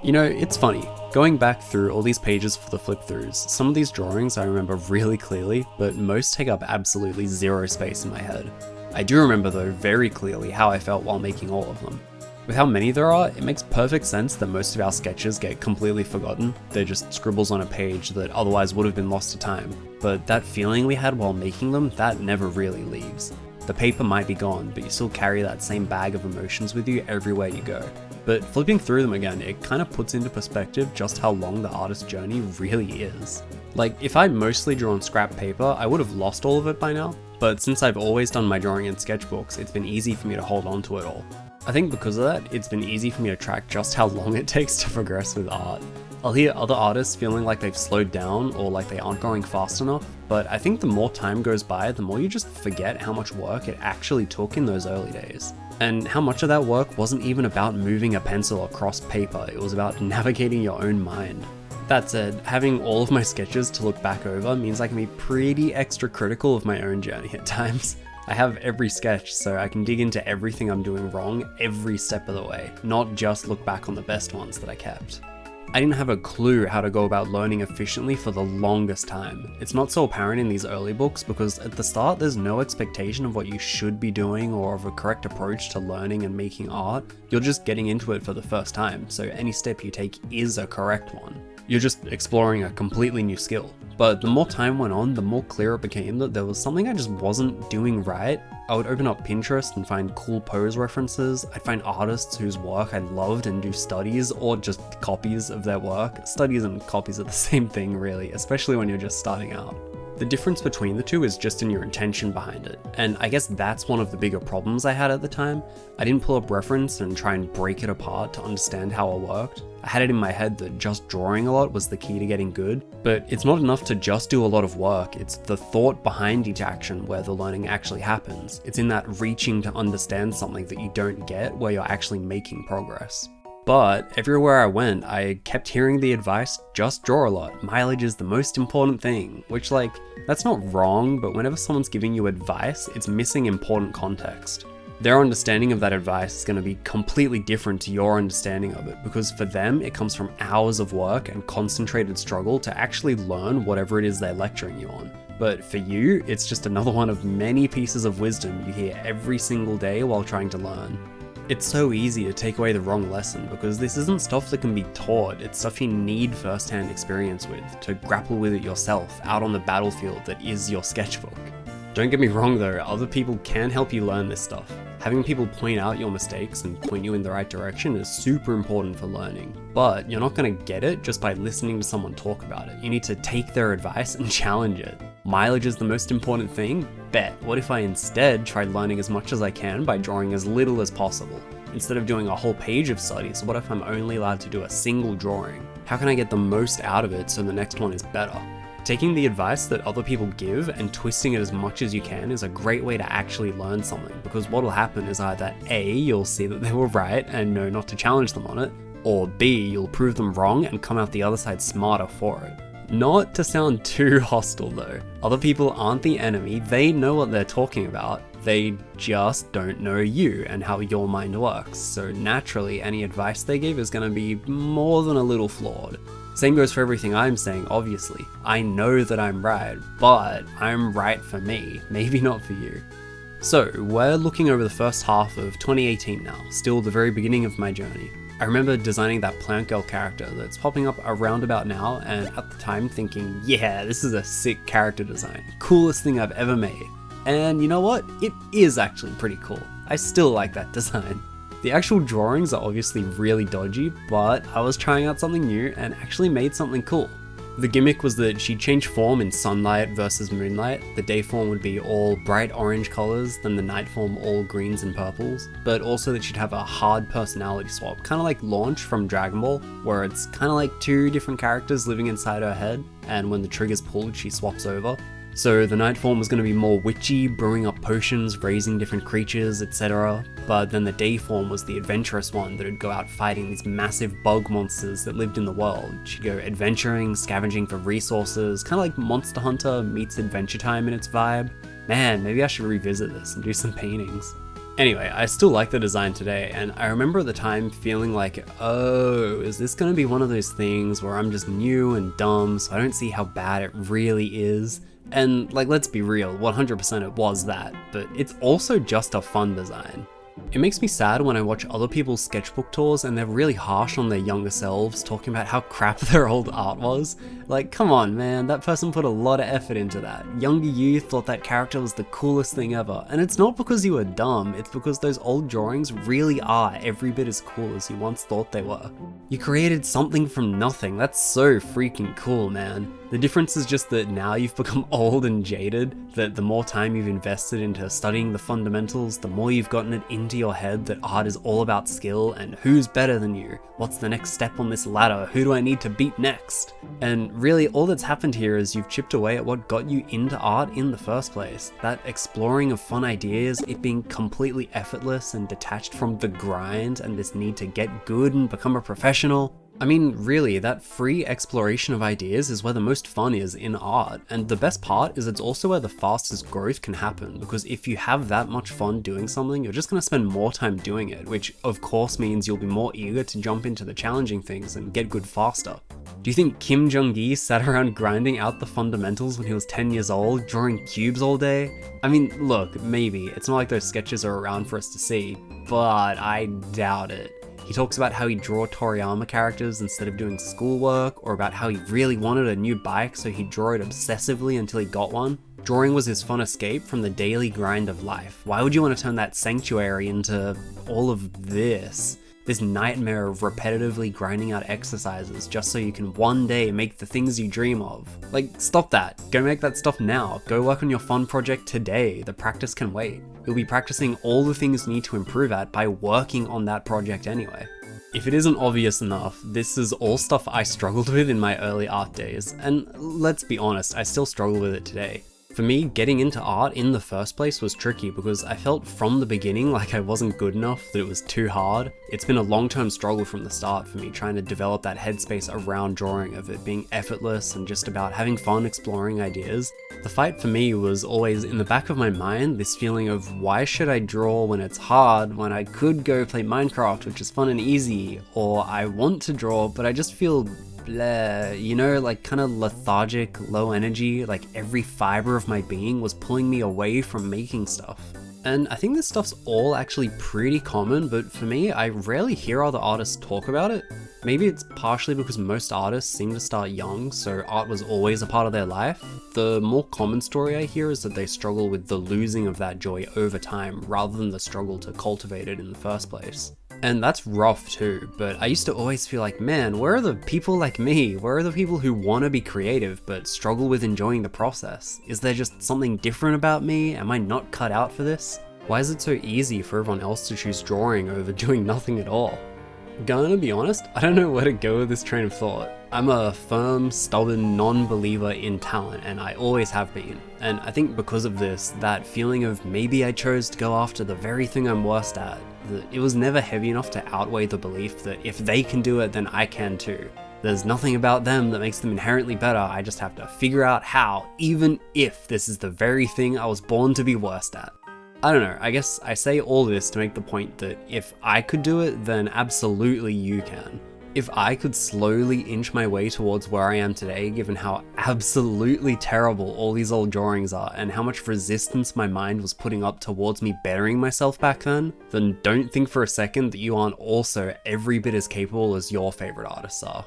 You know, it's funny. Going back through all these pages for the flip-throughs, some of these drawings I remember really clearly, but most take up absolutely zero space in my head. I do remember though very clearly how I felt while making all of them. With how many there are, it makes perfect sense that most of our sketches get completely forgotten. They're just scribbles on a page that otherwise would have been lost to time. But that feeling we had while making them, that never really leaves. The paper might be gone, but you still carry that same bag of emotions with you everywhere you go. But flipping through them again, it kind of puts into perspective just how long the artist's journey really is. Like, if I mostly drew on scrap paper, I would have lost all of it by now. But since I've always done my drawing in sketchbooks, it's been easy for me to hold on to it all. I think because of that, it's been easy for me to track just how long it takes to progress with art. I'll hear other artists feeling like they've slowed down or like they aren't going fast enough, but I think the more time goes by, the more you just forget how much work it actually took in those early days. And how much of that work wasn't even about moving a pencil across paper, it was about navigating your own mind. That said, having all of my sketches to look back over means I can be pretty extra critical of my own journey at times. I have every sketch, so I can dig into everything I'm doing wrong every step of the way, not just look back on the best ones that I kept. I didn't have a clue how to go about learning efficiently for the longest time. It's not so apparent in these early books because at the start there's no expectation of what you should be doing or of a correct approach to learning and making art. You're just getting into it for the first time, so any step you take is a correct one. You're just exploring a completely new skill. But the more time went on, the more clear it became that there was something I just wasn't doing right. I would open up Pinterest and find cool pose references. I'd find artists whose work I loved and do studies or just copies of their work. Studies and copies are the same thing really, especially when you're just starting out. The difference between the two is just in your intention behind it, and I guess that's one of the bigger problems I had at the time. I didn't pull up reference and try and break it apart to understand how it worked. I had it in my head that just drawing a lot was the key to getting good, but it's not enough to just do a lot of work, it's the thought behind each action where the learning actually happens. It's in that reaching to understand something that you don't get where you're actually making progress. But everywhere I went, I kept hearing the advice, just draw a lot, mileage is the most important thing, which like, that's not wrong, but whenever someone's giving you advice, it's missing important context. Their understanding of that advice is going to be completely different to your understanding of it, because for them, it comes from hours of work and concentrated struggle to actually learn whatever it is they're lecturing you on. But for you, it's just another one of many pieces of wisdom you hear every single day while trying to learn. It's so easy to take away the wrong lesson because this isn't stuff that can be taught, it's stuff you need first-hand experience with, to grapple with it yourself, out on the battlefield that is your sketchbook. Don't get me wrong though, other people can help you learn this stuff. Having people point out your mistakes and point you in the right direction is super important for learning, but you're not going to get it just by listening to someone talk about it. You need to take their advice and challenge it. Mileage is the most important thing? Bet. What if I instead tried learning as much as I can by drawing as little as possible? Instead of doing a whole page of studies, what if I'm only allowed to do a single drawing? How can I get the most out of it so the next one is better? Taking the advice that other people give and twisting it as much as you can is a great way to actually learn something, because what will happen is either A, you'll see that they were right and know not to challenge them on it, or B, you'll prove them wrong and come out the other side smarter for it. Not to sound too hostile though, other people aren't the enemy, they know what they're talking about, they just don't know you and how your mind works, so naturally any advice they give is going to be more than a little flawed. Same goes for everything I'm saying, obviously. I know that I'm right, but I'm right for me, maybe not for you. So, we're looking over the first half of 2018 now, still the very beginning of my journey. I remember designing that Plant Girl character that's popping up around about now, and at the time thinking, yeah, this is a sick character design, coolest thing I've ever made. And you know what? It is actually pretty cool. I still like that design. The actual drawings are obviously really dodgy, but I was trying out something new and actually made something cool. The gimmick was that she'd change form in sunlight versus moonlight. The day form would be all bright orange colors, then the night form all greens and purples, but also that she'd have a hard personality swap, kind of like Launch from Dragon Ball, where it's kind of like two different characters living inside her head, and when the trigger's pulled, she swaps over. So the night form was going to be more witchy, brewing up potions, raising different creatures, etc. But then the day form was the adventurous one that would go out fighting these massive bug monsters that lived in the world. She'd go adventuring, scavenging for resources, kind of like Monster Hunter meets Adventure Time in its vibe. Man, maybe I should revisit this and do some paintings. Anyway, I still like the design today, and I remember at the time feeling like, oh, is this gonna be one of those things where I'm just new and dumb, so I don't see how bad it really is? And like, let's be real, 100% it was that, but it's also just a fun design. It makes me sad when I watch other people's sketchbook tours and they're really harsh on their younger selves, talking about how crap their old art was. Like, come on man, that person put a lot of effort into that. Younger you thought that character was the coolest thing ever, and it's not because you were dumb, it's because those old drawings really are every bit as cool as you once thought they were. You created something from nothing, that's so freaking cool, man. The difference is just that now you've become old and jaded, that the more time you've invested into studying the fundamentals, the more you've gotten it into your head that art is all about skill and who's better than you, what's the next step on this ladder, who do I need to beat next? And really all that's happened here is you've chipped away at what got you into art in the first place. That exploring of fun ideas, it being completely effortless and detached from the grind and this need to get good and become a professional. I mean, really, that free exploration of ideas is where the most fun is in art, and the best part is it's also where the fastest growth can happen, because if you have that much fun doing something, you're just going to spend more time doing it, which of course means you'll be more eager to jump into the challenging things and get good faster. Do you think Kim Jong-gi sat around grinding out the fundamentals when he was 10 years old, drawing cubes all day? I mean, look, maybe, it's not like those sketches are around for us to see, but I doubt it. He talks about how he'd draw Toriyama characters instead of doing schoolwork, or about how he really wanted a new bike so he'd draw it obsessively until he got one. Drawing was his fun escape from the daily grind of life. Why would you want to turn that sanctuary into all of this? This nightmare of repetitively grinding out exercises just so you can one day make the things you dream of. Like, stop that. Go make that stuff now. Go work on your fun project today. The practice can wait. You'll be practicing all the things you need to improve at by working on that project anyway. If it isn't obvious enough, this is all stuff I struggled with in my early art days, and let's be honest, I still struggle with it today. For me, getting into art in the first place was tricky because I felt from the beginning like I wasn't good enough, that it was too hard. It's been a long-term struggle from the start for me, trying to develop that headspace around drawing, of it being effortless and just about having fun exploring ideas. The fight for me was always in the back of my mind, this feeling of why should I draw when it's hard when I could go play Minecraft, which is fun and easy, or I want to draw but I just feel bleh, you know, like kind of lethargic, low energy, like every fiber of my being was pulling me away from making stuff. And I think this stuff's all actually pretty common, but for me, I rarely hear other artists talk about it. Maybe it's partially because most artists seem to start young, so art was always a part of their life. The more common story I hear is that they struggle with the losing of that joy over time, rather than the struggle to cultivate it in the first place. And that's rough too, but I used to always feel like, man, where are the people like me? Where are the people who want to be creative but struggle with enjoying the process? Is there just something different about me? Am I not cut out for this? Why is it so easy for everyone else to choose drawing over doing nothing at all? Gonna be honest, I don't know where to go with this train of thought. I'm a firm, stubborn non-believer in talent, and I always have been. And I think because of this, that feeling of maybe I chose to go after the very thing I'm worst at, that it was never heavy enough to outweigh the belief that if they can do it, then I can too. There's nothing about them that makes them inherently better, I just have to figure out how, even if this is the very thing I was born to be worst at. I don't know, I guess I say all this to make the point that if I could do it, then absolutely you can. If I could slowly inch my way towards where I am today, given how absolutely terrible all these old drawings are and how much resistance my mind was putting up towards me bettering myself back then don't think for a second that you aren't also every bit as capable as your favorite artists are.